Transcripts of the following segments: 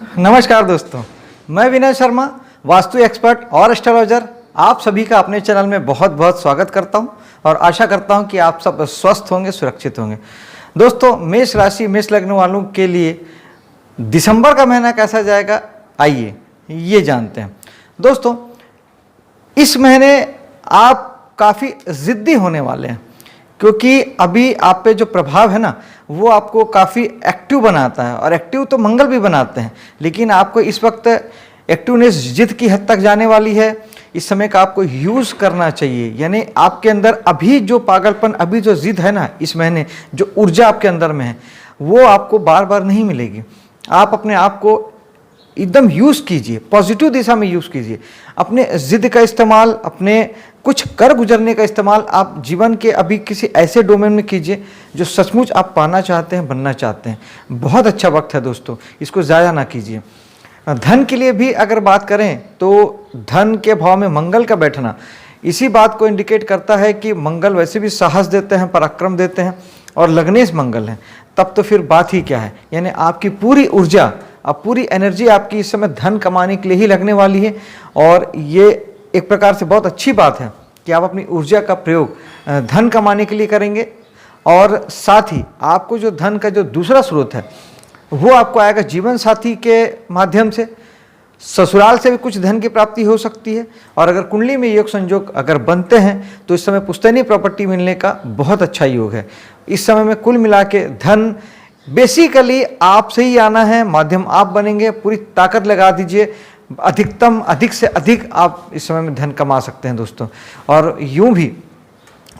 नमस्कार दोस्तों, मैं विनय शर्मा, वास्तु एक्सपर्ट और एस्ट्रोलॉजर, आप सभी का अपने चैनल में बहुत बहुत स्वागत करता हूं और आशा करता हूं कि आप सब स्वस्थ होंगे, सुरक्षित होंगे। दोस्तों, मेष राशि, मेष लग्न वालों के लिए दिसंबर का महीना कैसा जाएगा, आइए ये जानते हैं। दोस्तों, इस महीने आप काफ़ी ज़िद्दी होने वाले हैं, क्योंकि अभी आप पे जो प्रभाव है ना, वो आपको काफ़ी एक्टिव बनाता है, और एक्टिव तो मंगल भी बनाते हैं, लेकिन आपको इस वक्त एक्टिवनेस जिद की हद तक जाने वाली है। इस समय का आपको यूज़ करना चाहिए, यानी आपके अंदर अभी जो पागलपन, अभी जो जिद है ना, इस महीने जो ऊर्जा आपके अंदर में है, वो आपको बार बार नहीं मिलेगी। आप अपने आप को एकदम यूज़ कीजिए, पॉजिटिव दिशा में यूज़ कीजिए। अपने जिद का इस्तेमाल, अपने कुछ कर गुजरने का इस्तेमाल आप जीवन के अभी किसी ऐसे डोमेन में कीजिए जो सचमुच आप पाना चाहते हैं, बनना चाहते हैं। बहुत अच्छा वक्त है दोस्तों, इसको ज़ाया ना कीजिए। धन के लिए भी अगर बात करें तो धन के भाव में मंगल का बैठना इसी बात को इंडिकेट करता है कि मंगल वैसे भी साहस देते हैं, पराक्रम देते हैं, और लग्नेश मंगल हैं, तब तो फिर बात ही क्या है। यानी आपकी पूरी ऊर्जा, अब पूरी एनर्जी आपकी इस समय धन कमाने के लिए ही लगने वाली है, और ये एक प्रकार से बहुत अच्छी बात है कि आप अपनी ऊर्जा का प्रयोग धन कमाने के लिए करेंगे। और साथ ही आपको जो धन का जो दूसरा स्रोत है वो आपको आएगा जीवन साथी के माध्यम से। ससुराल से भी कुछ धन की प्राप्ति हो सकती है, और अगर कुंडली में योग संयोग अगर बनते हैं तो इस समय पुश्तैनी प्रॉपर्टी मिलने का बहुत अच्छा योग है। इस समय में कुल मिला के धन बेसिकली आपसे ही आना है, माध्यम आप बनेंगे। पूरी ताकत लगा दीजिए, अधिकतम अधिक से अधिक आप इस समय में धन कमा सकते हैं दोस्तों। और यूं भी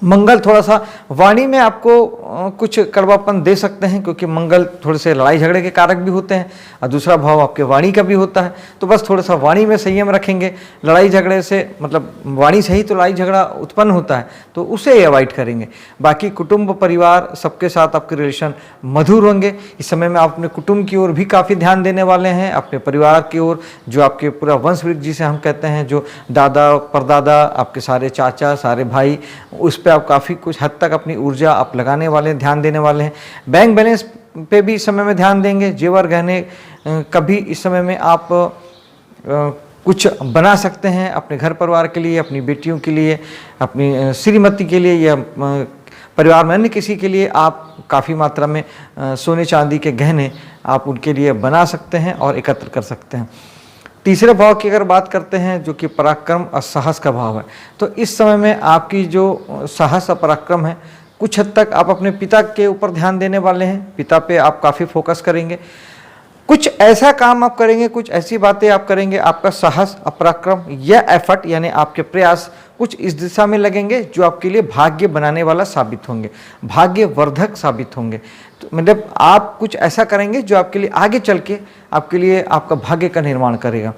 मंगल थोड़ा सा वाणी में आपको कुछ कड़वापन दे सकते हैं, क्योंकि मंगल थोड़े से लड़ाई झगड़े के कारक भी होते हैं, और दूसरा भाव आपके वाणी का भी होता है। तो बस थोड़ा सा वाणी में संयम रखेंगे। लड़ाई झगड़े से मतलब वाणी से ही तो लड़ाई झगड़ा उत्पन्न होता है, तो उसे अवॉइड करेंगे। बाकी कुटुंब परिवार सबके साथ आपके रिलेशन मधुर होंगे। इस समय में आप अपने कुटुंब की ओर भी काफ़ी ध्यान देने वाले हैं, अपने परिवार की ओर, जो आपके पूरा वंश वृक्ष जिसे हम कहते हैं, जो दादा परदादा, आपके सारे चाचा, सारे भाई, उस पर आप काफ़ी कुछ हद तक अपनी ऊर्जा आप लगाने वाले हैं, ध्यान देने वाले हैं। बैंक बैलेंस पे भी इस समय में ध्यान देंगे। जेवर गहने कभी इस समय में आप कुछ बना सकते हैं अपने घर परिवार के लिए, अपनी बेटियों के लिए, अपनी श्रीमती के लिए, या परिवार में अन्य किसी के लिए आप काफ़ी मात्रा में सोने चांदी के गहने आप उनके लिए बना सकते हैं और एकत्र कर सकते हैं। तीसरे भाव की अगर बात करते हैं, जो कि पराक्रम और साहस का भाव है, तो इस समय में आपकी जो साहस और पराक्रम है, कुछ हद तक आप अपने पिता के ऊपर ध्यान देने वाले हैं। पिता पे आप काफ़ी फोकस करेंगे, कुछ ऐसा काम आप करेंगे, कुछ ऐसी बातें आप करेंगे, आपका साहस और पराक्रम या एफर्ट यानी आपके प्रयास कुछ इस दिशा में लगेंगे जो आपके लिए भाग्य बनाने वाला साबित होंगे, भाग्यवर्धक साबित होंगे। तो मतलब आप कुछ ऐसा करेंगे जो आपके लिए आगे चल के आपके लिए आपका भाग्य का निर्माण करेगा।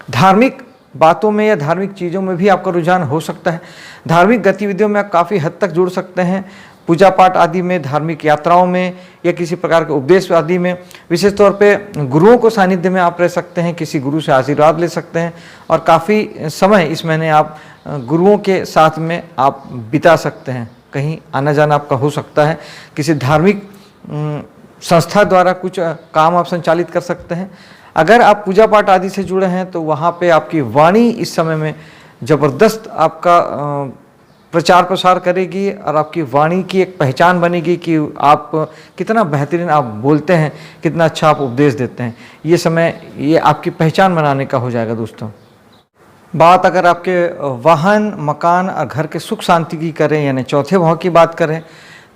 धार्मिक बातों में या धार्मिक चीज़ों में भी आपका रुझान हो सकता है। धार्मिक गतिविधियों में आप काफ़ी हद तक जुड़ सकते हैं, पूजा पाठ आदि में, धार्मिक यात्राओं में, या किसी प्रकार के उपदेश आदि में। विशेष तौर पे गुरुओं को सानिध्य में आप रह सकते हैं, किसी गुरु से आशीर्वाद ले सकते हैं, और काफ़ी समय इस महीने आप गुरुओं के साथ में आप बिता सकते हैं। कहीं आना जाना आपका हो सकता है, किसी धार्मिक संस्था द्वारा कुछ काम आप संचालित कर सकते हैं। अगर आप पूजा पाठ आदि से जुड़े हैं तो वहाँ पे आपकी वाणी इस समय में ज़बरदस्त आपका प्रचार प्रसार करेगी, और आपकी वाणी की एक पहचान बनेगी कि आप कितना बेहतरीन आप बोलते हैं, कितना अच्छा आप उपदेश देते हैं। ये समय ये आपकी पहचान बनाने का हो जाएगा दोस्तों। बात अगर आपके वाहन, मकान और घर के सुख शांति की करें, यानी चौथे भाव की बात करें,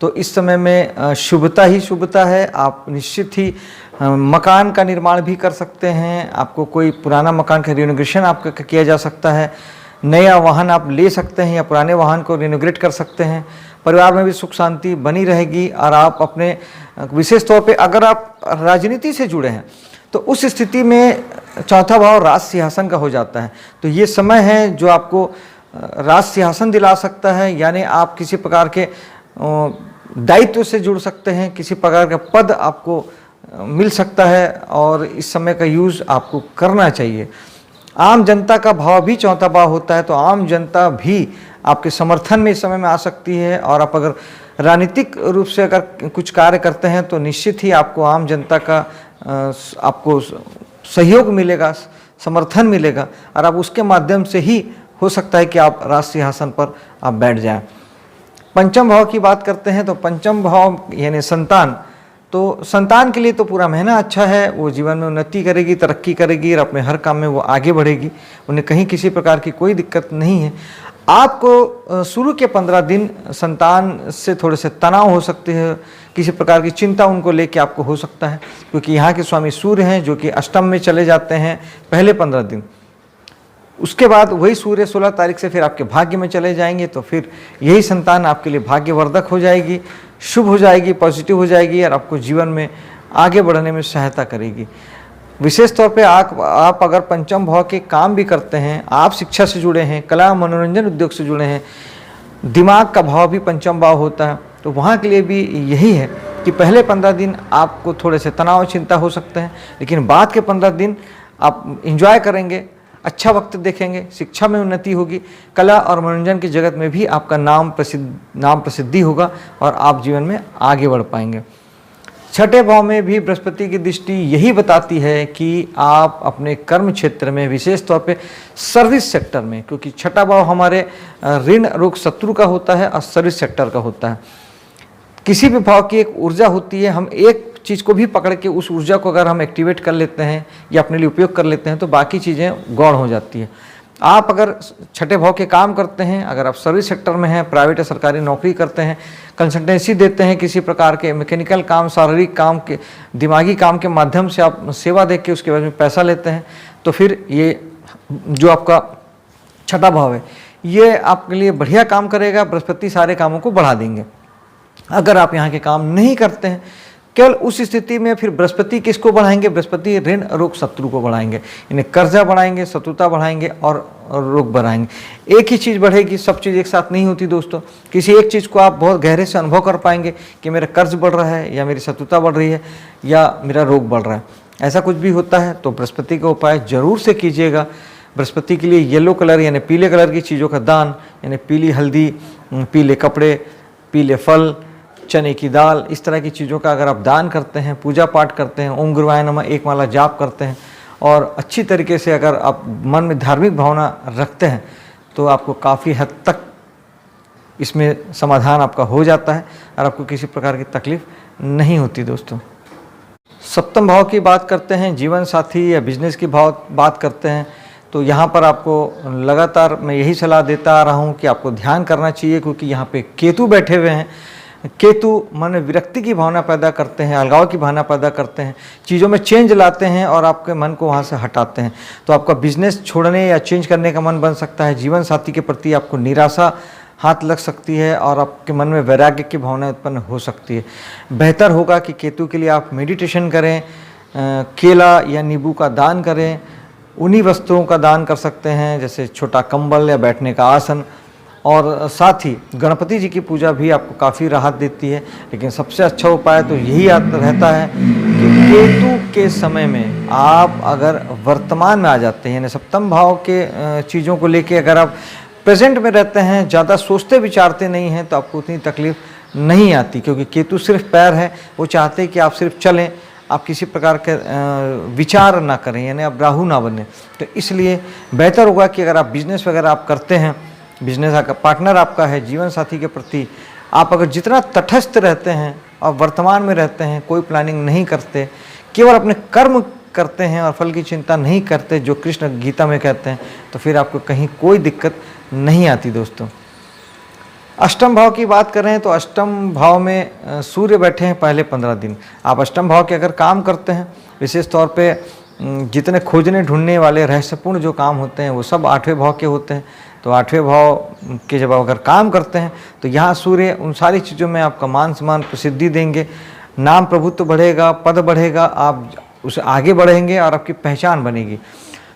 तो इस समय में शुभता ही शुभता है। आप निश्चित ही मकान का निर्माण भी कर सकते हैं। आपको कोई पुराना मकान का रिनोवेशन आपका किया जा सकता है। नया वाहन आप ले सकते हैं, या पुराने वाहन को रिनोवेट कर सकते हैं। परिवार में भी सुख शांति बनी रहेगी। और आप अपने विशेष तौर पे अगर आप राजनीति से जुड़े हैं तो उस स्थिति में चौथा भाव राज सिंहासन का हो जाता है। तो ये समय है जो आपको राज सिंहासन दिला सकता है, यानी आप किसी प्रकार के दायित्व से जुड़ सकते हैं, किसी प्रकार का पद आपको मिल सकता है, और इस समय का यूज़ आपको करना चाहिए। आम जनता का भाव भी चौथा भाव होता है, तो आम जनता भी आपके समर्थन में इस समय में आ सकती है। और आप अगर राजनीतिक रूप से अगर कुछ कार्य करते हैं तो निश्चित ही आपको आम जनता का आपको सहयोग मिलेगा, समर्थन मिलेगा और आप उसके माध्यम से ही हो सकता है कि आप राज सिंहासन पर आप बैठ जाएं। पंचम भाव की बात करते हैं तो पंचम भाव यानी संतान, तो संतान के लिए तो पूरा महीना अच्छा है, वो जीवन में उन्नति करेगी, तरक्की करेगी और अपने हर काम में वो आगे बढ़ेगी, उन्हें कहीं किसी प्रकार की कोई दिक्कत नहीं है। आपको शुरू के 15 दिन संतान से थोड़े से तनाव हो सकते हैं, किसी प्रकार की चिंता उनको लेके आपको हो सकता है, क्योंकि यहाँ के स्वामी सूर्य हैं जो कि अष्टम में चले जाते हैं पहले 15 दिन। उसके बाद वही सूर्य 16 तारीख से फिर आपके भाग्य में चले जाएंगे, तो फिर यही संतान आपके लिए भाग्यवर्धक हो जाएगी, शुभ हो जाएगी, पॉजिटिव हो जाएगी और आपको जीवन में आगे बढ़ने में सहायता करेगी। विशेष तौर पे आप अगर पंचम भाव के काम भी करते हैं, आप शिक्षा से जुड़े हैं, कला मनोरंजन उद्योग से जुड़े हैं, दिमाग का भाव भी पंचम भाव होता है, तो वहाँ के लिए भी यही है कि पहले 15 दिन आपको थोड़े से तनाव चिंता हो सकते हैं, लेकिन बाद के 15 दिन आप एंजॉय करेंगे, अच्छा वक्त देखेंगे, शिक्षा में उन्नति होगी, कला और मनोरंजन की जगत में भी आपका नाम प्रसिद्धि होगा और आप जीवन में आगे बढ़ पाएंगे। छठे भाव में भी बृहस्पति की दृष्टि यही बताती है कि आप अपने कर्म क्षेत्र में, विशेष तौर पे सर्विस सेक्टर में, क्योंकि छठा भाव हमारे ऋण रोग शत्रु का होता है और सर्विस सेक्टर का होता है। किसी भी भाव की एक ऊर्जा होती है, हम एक चीज़ को भी पकड़ के उस ऊर्जा को अगर हम एक्टिवेट कर लेते हैं या अपने लिए उपयोग कर लेते हैं तो बाकी चीज़ें गौण हो जाती है। आप अगर छठे भाव के काम करते हैं, अगर आप सर्विस सेक्टर में हैं, प्राइवेट या सरकारी नौकरी करते हैं, कंसल्टेंसी देते हैं, किसी प्रकार के मैकेनिकल काम, शारीरिक काम के, दिमागी काम के माध्यम से आप सेवा दे के उसके बाद में पैसा लेते हैं, तो फिर ये जो आपका छठा भाव है ये आपके लिए बढ़िया काम करेगा। बृहस्पति सारे कामों को बढ़ा देंगे। अगर आप यहाँ के काम नहीं करते हैं, केवल उस स्थिति में फिर बृहस्पति किसको बढ़ाएंगे? बृहस्पति ऋण रोग शत्रु को बढ़ाएंगे, इन्हें कर्जा बढ़ाएंगे, शत्रुता बढ़ाएंगे और रोग बढ़ाएंगे। एक ही चीज़ बढ़ेगी, सब चीज़ एक साथ नहीं होती दोस्तों। किसी एक चीज़ को आप बहुत गहरे से अनुभव कर पाएंगे कि मेरा कर्ज बढ़ रहा है या मेरी शत्रुता बढ़ रही है या मेरा रोग बढ़ रहा है, ऐसा कुछ भी होता है तो बृहस्पति का उपाय जरूर से कीजिएगा। बृहस्पति के लिए येलो कलर यानी पीले कलर की चीज़ों का दान, यानी पीली हल्दी, पीले कपड़े, पीले फल, चने की दाल, इस तरह की चीज़ों का अगर आप दान करते हैं, पूजा पाठ करते हैं, ओम गुरुवाय नमः एक माला जाप करते हैं और अच्छी तरीके से अगर आप मन में धार्मिक भावना रखते हैं तो आपको काफ़ी हद तक इसमें समाधान आपका हो जाता है और आपको किसी प्रकार की तकलीफ नहीं होती दोस्तों। सप्तम भाव की बात करते हैं, जीवन साथी या बिजनेस की भाव बात करते हैं, तो यहाँ पर आपको लगातार मैं यही सलाह देता आ रहा हूँ कि आपको ध्यान करना चाहिए, क्योंकि यहाँ पे केतु बैठे हुए हैं। केतु मन में विरक्ति की भावना पैदा करते हैं, अलगाव की भावना पैदा करते हैं, चीज़ों में चेंज लाते हैं और आपके मन को वहाँ से हटाते हैं। तो आपका बिजनेस छोड़ने या चेंज करने का मन बन सकता है, जीवन साथी के प्रति आपको निराशा हाथ लग सकती है और आपके मन में वैराग्य की भावना उत्पन्न हो सकती है। बेहतर होगा कि केतु के लिए आप मेडिटेशन करें, केला या नींबू का दान करें, उन्हीं वस्तुओं का दान कर सकते हैं जैसे छोटा कंबल या बैठने का आसन, और साथ ही गणपति जी की पूजा भी आपको काफ़ी राहत देती है। लेकिन सबसे अच्छा उपाय तो यही रहता है कि केतु के समय में आप अगर वर्तमान में आ जाते हैं, यानी सप्तम भाव के चीज़ों को लेके अगर आप प्रेजेंट में रहते हैं, ज़्यादा सोचते विचारते नहीं हैं, तो आपको उतनी तकलीफ नहीं आती, क्योंकि केतु सिर्फ पैर है, वो चाहते हैं कि आप सिर्फ चलें, आप किसी प्रकार के विचार ना करें, यानी आप राहु ना बने। तो इसलिए बेहतर होगा कि अगर आप बिजनेस वगैरह आप करते हैं, बिजनेस का पार्टनर आपका है, जीवन साथी के प्रति आप अगर जितना तटस्थ रहते हैं और वर्तमान में रहते हैं, कोई प्लानिंग नहीं करते, केवल अपने कर्म करते हैं और फल की चिंता नहीं करते, जो कृष्ण गीता में कहते हैं, तो फिर आपको कहीं कोई दिक्कत नहीं आती दोस्तों। अष्टम भाव की बात करें तो अष्टम भाव में सूर्य बैठे हैं पहले 15 दिन। आप अष्टम भाव के अगर काम करते हैं, विशेष तौर पे जितने खोजने ढूंढने वाले रहस्यपूर्ण जो काम होते हैं वो सब 8वें भाव के होते हैं। तो 8वें भाव के जब अगर काम करते हैं तो यहाँ सूर्य उन सारी चीज़ों में आपका मान सम्मान प्रसिद्धि देंगे, नाम प्रभुत्व बढ़ेगा, पद बढ़ेगा, आप उसे आगे बढ़ेंगे और आपकी पहचान बनेगी।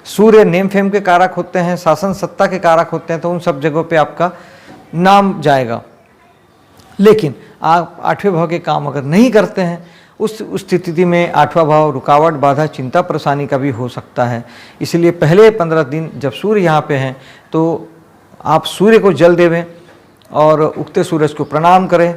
सूर्य नेम फेम के कारक होते हैं, शासन सत्ता के कारक होते हैं, तो उन सब जगहों पे आपका नाम जाएगा। लेकिन आप 8वें भाव के काम अगर नहीं करते हैं, उस स्थिति में 8वां भाव रुकावट, बाधा, चिंता, परेशानी का भी हो सकता है। इसलिए पहले 15 दिन जब सूर्य यहाँ पे हैं तो आप सूर्य को जल देवें और उगते सूरज को प्रणाम करें,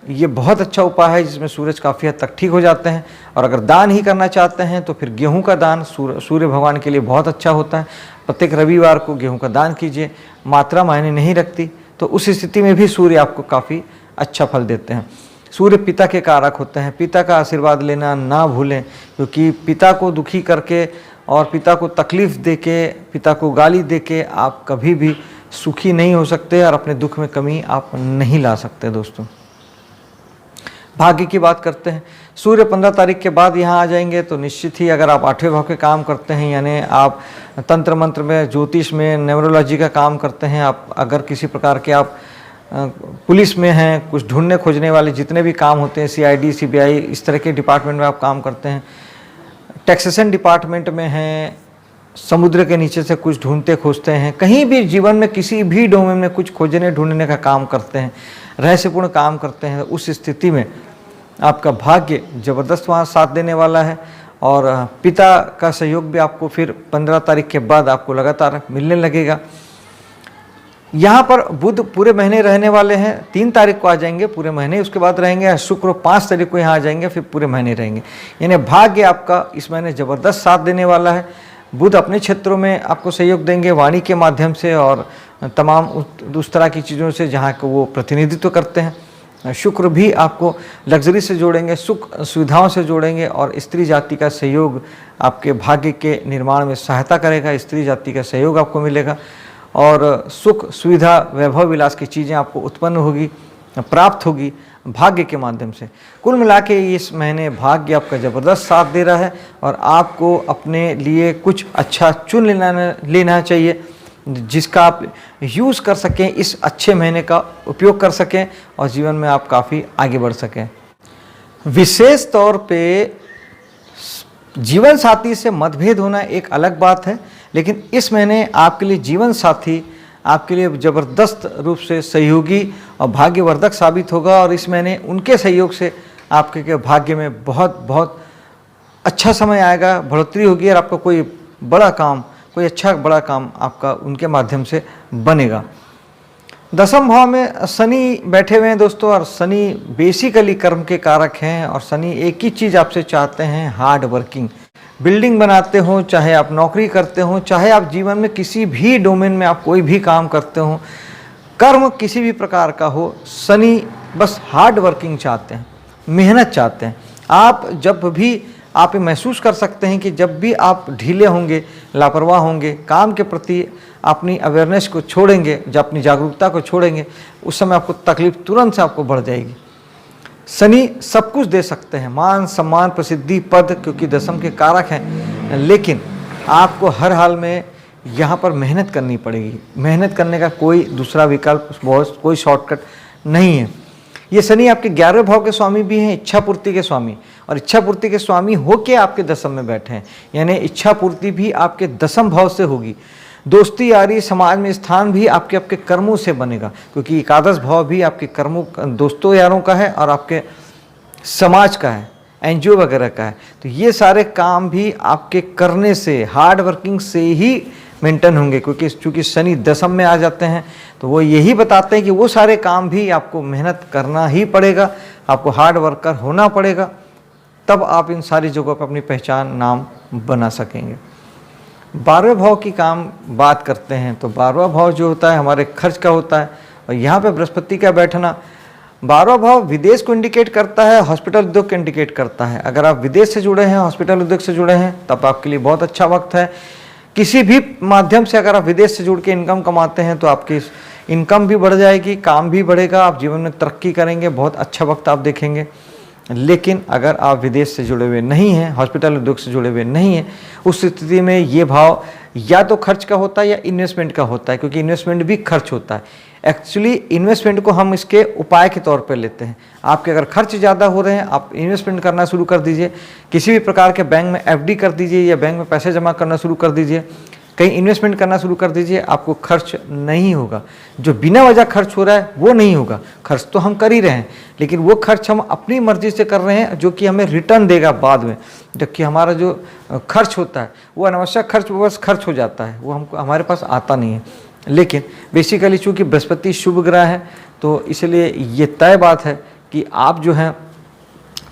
ये बहुत अच्छा उपाय है जिसमें सूरज काफ़ी हद तक ठीक हो जाते हैं। और अगर दान ही करना चाहते हैं तो फिर गेहूं का दान सूर्य भगवान के लिए बहुत अच्छा होता है। प्रत्येक रविवार को गेहूं का दान कीजिए, मात्रा मायने नहीं रखती, तो उस स्थिति में भी सूर्य आपको काफ़ी अच्छा फल देते हैं। सूर्य पिता के कारक होते हैं, पिता का आशीर्वाद लेना ना भूलें, क्योंकि पिता को दुखी करके और पिता को तकलीफ़ देके, पिता को गाली देके आप कभी भी सुखी नहीं हो सकते और अपने दुख में कमी आप नहीं ला सकते। दोस्तों, भाग्य की बात करते हैं। सूर्य 15 तारीख के बाद यहाँ आ जाएंगे तो निश्चित ही अगर आप 8वें भाव के काम करते हैं, यानी आप तंत्र मंत्र में, ज्योतिष में, न्यूमरोलॉजी का काम करते हैं, आप अगर किसी प्रकार के आप पुलिस में हैं, कुछ ढूंढने खोजने वाले जितने भी काम होते हैं, CID CBI इस तरह के डिपार्टमेंट में आप काम करते हैं, टैक्सेशन डिपार्टमेंट में हैं, समुद्र के नीचे से कुछ ढूंढते खोजते हैं, कहीं भी जीवन में किसी भी डोमेन में कुछ खोजने ढूंढने का काम करते हैं, रहस्यपूर्ण काम करते हैं, उस स्थिति में आपका भाग्य ज़बरदस्त वहाँ साथ देने वाला है। और पिता का सहयोग भी आपको फिर 15 तारीख के बाद आपको लगातार मिलने लगेगा। यहाँ पर बुध पूरे महीने रहने वाले हैं, 3 तारीख को आ जाएंगे पूरे महीने, उसके बाद रहेंगे शुक्र 5 तारीख को यहाँ आ जाएंगे, फिर पूरे महीने रहेंगे। यानी भाग्य आपका इस महीने ज़बरदस्त साथ देने वाला है। बुध अपने क्षेत्रों में आपको सहयोग देंगे, वाणी के माध्यम से और तमाम उस तरह की चीज़ों से जहाँ को वो प्रतिनिधित्व करते हैं। शुक्र भी आपको लग्जरी से जोड़ेंगे, सुख सुविधाओं से जोड़ेंगे और स्त्री जाति का सहयोग आपके भाग्य के निर्माण में सहायता करेगा। स्त्री जाति का सहयोग आपको मिलेगा और सुख सुविधा वैभव विलास की चीज़ें आपको उत्पन्न होगी, प्राप्त होगी भाग्य के माध्यम से। कुल मिला के इस महीने भाग्य आपका ज़बरदस्त साथ दे रहा है और आपको अपने लिए कुछ अच्छा चुन लेना चाहिए जिसका आप यूज़ कर सकें, इस अच्छे महीने का उपयोग कर सकें और जीवन में आप काफ़ी आगे बढ़ सकें। विशेष तौर पे जीवन साथी से मतभेद होना एक अलग बात है, लेकिन इस महीने आपके लिए जीवन साथी आपके लिए ज़बरदस्त रूप से सहयोगी और भाग्यवर्धक साबित होगा और इस महीने उनके सहयोग से आपके भाग्य में बहुत बहुत अच्छा समय आएगा, बढ़ोतरी होगी और आपका कोई बड़ा काम, कोई अच्छा बड़ा काम आपका उनके माध्यम से बनेगा। 10वें भाव में शनि बैठे हुए हैं दोस्तों, और शनि बेसिकली कर्म के कारक हैं और शनि एक ही चीज़ आपसे चाहते हैं, हार्ड वर्किंग। बिल्डिंग बनाते हो, चाहे आप नौकरी करते हो, चाहे आप जीवन में किसी भी डोमेन में आप कोई भी काम करते हो, कर्म किसी भी प्रकार का हो, शनि बस हार्ड वर्किंग चाहते हैं, मेहनत चाहते हैं। आप जब भी आप ये महसूस कर सकते हैं कि जब भी आप ढीले होंगे, लापरवाह होंगे, काम के प्रति अपनी अवेयरनेस को छोड़ेंगे, जब अपनी जागरूकता को छोड़ेंगे, उस समय आपको तकलीफ तुरंत से आपको बढ़ जाएगी। शनि सब कुछ दे सकते हैं, मान सम्मान प्रसिद्धि पद, क्योंकि दशम के कारक हैं, लेकिन आपको हर हाल में यहाँ पर मेहनत करनी पड़ेगी। मेहनत करने का कोई दूसरा विकल्प, बहुत कोई शॉर्टकट नहीं है। ये शनि आपके 11वें भाव के स्वामी भी हैं, इच्छा पूर्ति के स्वामी, और इच्छा पूर्ति के स्वामी होके आपके दशम में बैठे हैं, यानी इच्छा पूर्ति भी आपके 10वें भाव से होगी। दोस्ती यारी समाज में स्थान भी आपके आपके कर्मों से बनेगा, क्योंकि एकादश भाव भी आपके कर्मों, दोस्तों यारों का है और आपके समाज का है, NGO वगैरह का है। तो ये सारे काम भी आपके करने से, हार्ड वर्किंग से ही मेंटेन होंगे, क्योंकि चूँकि शनि दशम में आ जाते हैं तो वो यही बताते हैं कि वो सारे काम भी आपको मेहनत करना ही पड़ेगा, आपको हार्ड वर्कर होना पड़ेगा, तब आप इन सारी जगहों पर अपनी पहचान, नाम बना सकेंगे। 12वें भाव की काम बात करते हैं तो 12वां भाव जो होता है हमारे खर्च का होता है, और यहाँ पे बृहस्पति का बैठना, 12वां भाव विदेश को इंडिकेट करता है, हॉस्पिटल उद्योग को इंडिकेट करता है। अगर आप विदेश से जुड़े हैं, हॉस्पिटल उद्योग से जुड़े हैं, तब आपके लिए बहुत अच्छा वक्त है। किसी भी माध्यम से अगर आप विदेश से जुड़ के इनकम कमाते हैं तो आपकी इनकम भी बढ़ जाएगी, काम भी बढ़ेगा, आप जीवन में तरक्की करेंगे, बहुत अच्छा वक्त आप देखेंगे। लेकिन अगर आप विदेश से जुड़े हुए नहीं हैं, हॉस्पिटल उद्योग से जुड़े हुए नहीं हैं, उस स्थिति में ये भाव या तो खर्च का होता है या इन्वेस्टमेंट का होता है, क्योंकि इन्वेस्टमेंट भी खर्च होता है। एक्चुअली इन्वेस्टमेंट को हम इसके उपाय के तौर पर लेते हैं। आपके अगर खर्च ज़्यादा हो रहे हैं, आप इन्वेस्टमेंट करना शुरू कर दीजिए, किसी भी प्रकार के बैंक में FD कर दीजिए या बैंक में पैसे जमा करना शुरू कर दीजिए, कहीं इन्वेस्टमेंट करना शुरू कर दीजिए, आपको खर्च नहीं होगा। जो बिना वजह खर्च हो रहा है वो नहीं होगा। खर्च तो हम कर ही रहे हैं, लेकिन वो खर्च हम अपनी मर्जी से कर रहे हैं, जो कि हमें रिटर्न देगा बाद में। जबकि हमारा जो खर्च होता है वो अनावश्यक खर्च बस खर्च हो जाता है, वो हमको हमारे पास आता नहीं है। लेकिन बेसिकली चूँकि बृहस्पति शुभ ग्रह है, तो इसलिए ये तय बात है कि कि आप जो है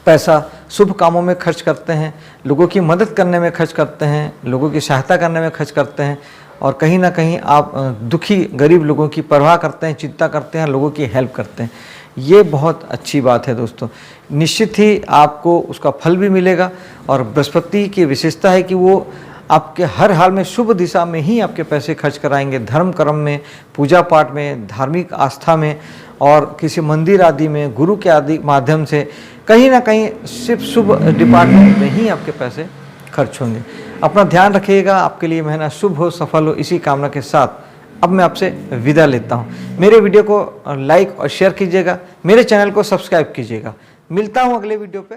पैसा शुभ कामों में खर्च करते हैं, लोगों की मदद करने में खर्च करते हैं, लोगों की सहायता करने में खर्च करते हैं और कहीं ना कहीं आप दुखी गरीब लोगों की परवाह करते हैं, चिंता करते हैं, लोगों की हेल्प करते हैं। ये बहुत अच्छी बात है दोस्तों। निश्चित ही आपको उसका फल भी मिलेगा और बृहस्पति की विशेषता है कि वो आपके हर हाल में शुभ दिशा में ही आपके पैसे खर्च कराएंगे, धर्म कर्म में, पूजा पाठ में, धार्मिक आस्था में और किसी मंदिर आदि में, गुरु के आदि माध्यम से कहीं ना कहीं सिर्फ शुभ डिपार्टमेंट में ही आपके पैसे खर्च होंगे। अपना ध्यान रखिएगा, आपके लिए महीना शुभ हो, सफल हो, इसी कामना के साथ अब मैं आपसे विदा लेता हूँ। मेरे वीडियो को लाइक और शेयर कीजिएगा, मेरे चैनल को सब्सक्राइब कीजिएगा। मिलता हूँ अगले वीडियो पे।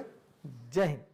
जय हिंद।